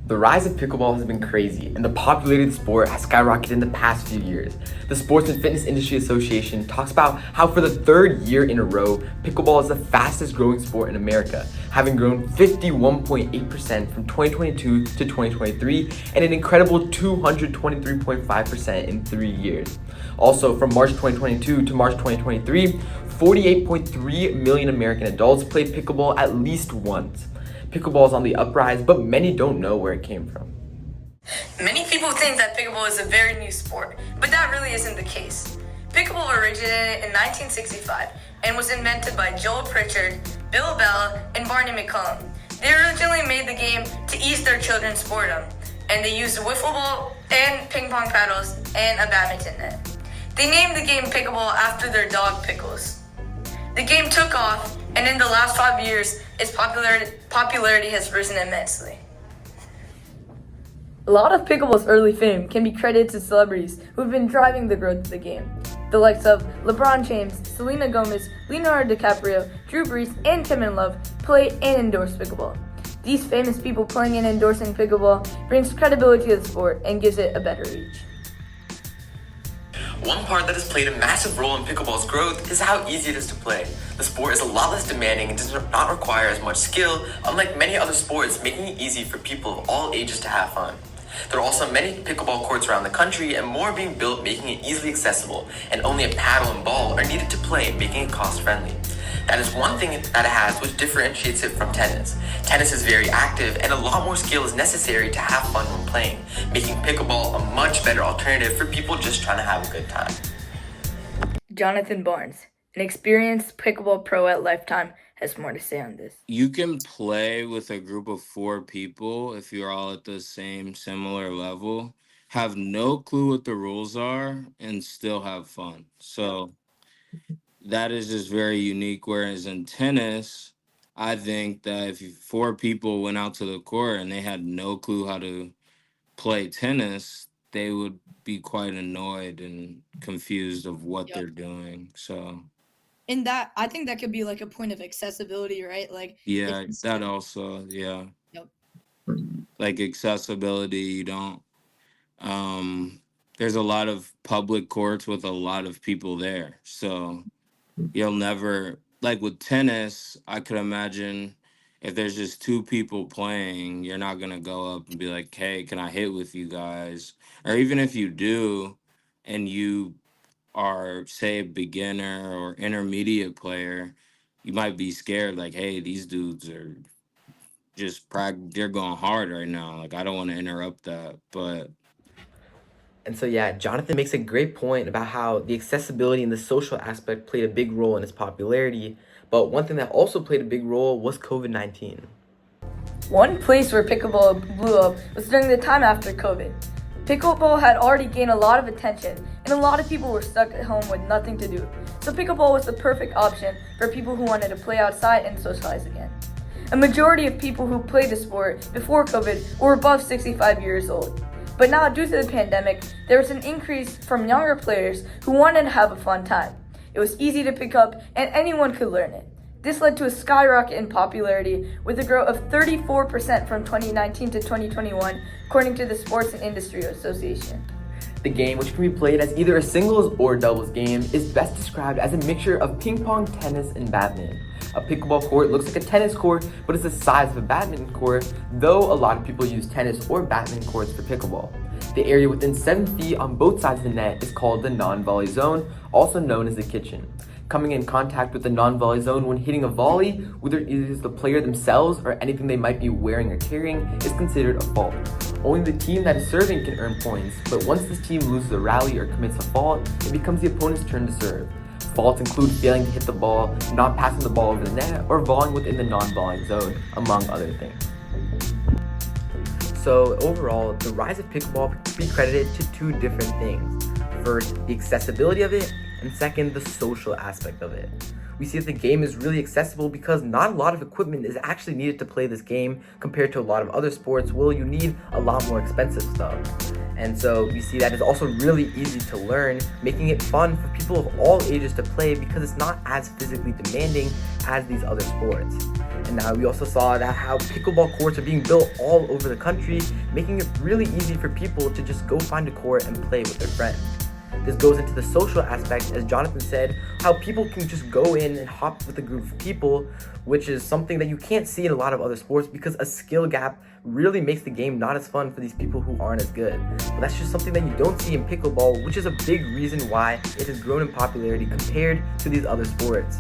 The rise of pickleball has been crazy, and the popularity of the sport has skyrocketed in the past few years. The Sports and Fitness Industry Association talks about how for the third year in a row, pickleball is the fastest growing sport in America, having grown 51.8% from 2022 to 2023, and an incredible 223.5% in 3 years. Also, from March 2022 to March 2023, 48.3 million American adults played pickleball at least once. Pickleball is on the uprise, but many don't know where it came from. Many people think that pickleball is a very new sport, but that really isn't the case. Pickleball originated in 1965 and was invented by Joel Pritchard, Bill Bell, and Barney McCollum. They originally made the game to ease their children's boredom, and they used a wiffle ball and ping pong paddles and a badminton net. They named the game pickleball after their dog Pickles. The game took off, and in the last 5 years, its popularity has risen immensely. A lot of pickleball's early fame can be credited to celebrities who have been driving the growth of the game. The likes of LeBron James, Selena Gomez, Leonardo DiCaprio, Drew Brees, and Kevin Love play and endorse pickleball. These famous people playing and endorsing pickleball brings credibility to the sport and gives it a better reach. One part that has played a massive role in pickleball's growth is how easy it is to play. The sport is a lot less demanding and does not require as much skill, unlike many other sports, making it easy for people of all ages to have fun. There are also many pickleball courts around the country and more being built, making it easily accessible, and only a paddle and ball are needed to play, making it cost-friendly. That is one thing that it has which differentiates it from tennis. Tennis is very active and a lot more skill is necessary to have fun when playing, making pickleball a much better alternative for people just trying to have a good time. Jonathan Barnes, an experienced pickleball pro at Lifetime, has more to say on this. You can play with a group of 4 people if you're all at the same similar level, have no clue what the rules are, and still have fun. So that is just very unique. Whereas in tennis, I think that if 4 people went out to the court and they had no clue how to play tennis, they would be quite annoyed and confused of what they're doing. So And that, I think that could be like a point of accessibility, right? Like, yeah, that also, yeah. Yep. Like accessibility, you don't there's a lot of public courts with a lot of people there. So you'll never, like with tennis, I could imagine if there's just 2 people playing, you're not gonna go up and be like, hey, can I hit with you guys? Or even if you do and you are, say, a beginner or intermediate player, you might be scared, like, hey, these dudes are just they're going hard right now. Like, I don't want to interrupt that. But And so yeah, Jonathan makes a great point about how the accessibility and the social aspect played a big role in its popularity, but one thing that also played a big role was COVID-19. One place where pickleball blew up was during the time after COVID. Pickleball had already gained a lot of attention, and a lot of people were stuck at home with nothing to do. So pickleball was the perfect option for people who wanted to play outside and socialize again. A majority of people who played the sport before COVID were above 65 years old. But now, due to the pandemic, there was an increase from younger players who wanted to have a fun time. It was easy to pick up, and anyone could learn it. This led to a skyrocket in popularity, with a growth of 34% from 2019 to 2021, according to the Sports and Industry Association. The game, which can be played as either a singles or doubles game, is best described as a mixture of ping pong, tennis, and badminton. A pickleball court looks like a tennis court, but is the size of a badminton court, though a lot of people use tennis or badminton courts for pickleball. The area within 7 feet on both sides of the net is called the non-volley zone, also known as the kitchen. Coming in contact with the non-volley zone when hitting a volley, whether it is the player themselves or anything they might be wearing or carrying, is considered a fault. Only the team that is serving can earn points, but once this team loses a rally or commits a fault, it becomes the opponent's turn to serve. Faults include failing to hit the ball, not passing the ball over the net, or volleying within the non-volley zone, among other things. So overall, the rise of pickleball can be credited to 2 different things. First, the accessibility of it, and second, the social aspect of it. We see that the game is really accessible because not a lot of equipment is actually needed to play this game compared to a lot of other sports where you need a lot more expensive stuff. And so we see that it's also really easy to learn, making it fun for people of all ages to play because it's not as physically demanding as these other sports. And now we also saw that how pickleball courts are being built all over the country, making it really easy for people to just go find a court and play with their friends. This goes into the social aspect, as Jonathan said, how people can just go in and hop with a group of people, which is something that you can't see in a lot of other sports because a skill gap really makes the game not as fun for these people who aren't as good. But that's just something that you don't see in pickleball, which is a big reason why it has grown in popularity compared to these other sports.